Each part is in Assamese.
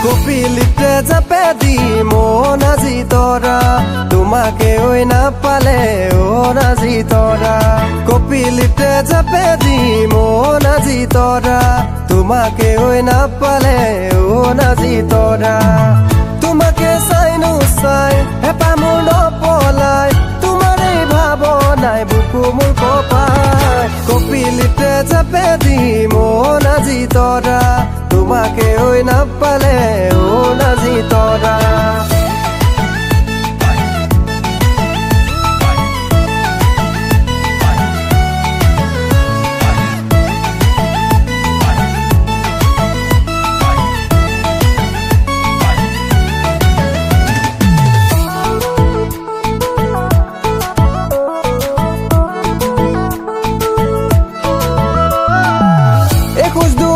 কপিলিতে যাপে দি মন আজি তৰা তোমাকে ঐ নাপালে অ' আজি তৰা কপিলিতে যাপে দি মন আজি তৰা তোমাকে ঐ নাপালে অ' আজি তৰা তোমাকে চাই নোচাই হেঁপাহ মোৰ নপলাই তোমাৰ এই ভাৱনাই বুকু মোৰ কঁপাই কপিলিতে যাপে দি মন আজি তৰা তোমাকে ঐ নাপালে অ' আজি তৰা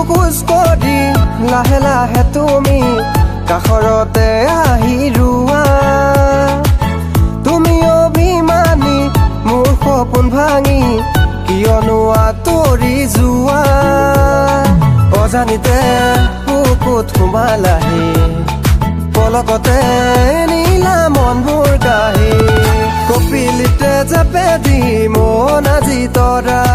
খোজ কৰি লাহে লাহে তুমি কাষৰতে আহি ৰোৱা তুমি অভিমানী মোৰ সপোন ভাঙি কিয়নো আঁতৰি যোৱা অজানিতে বুকুত সোমালাহি পলকতে নীলা মনবোৰ কাহি কপিলিতে যাপে দি মন আজি তৰা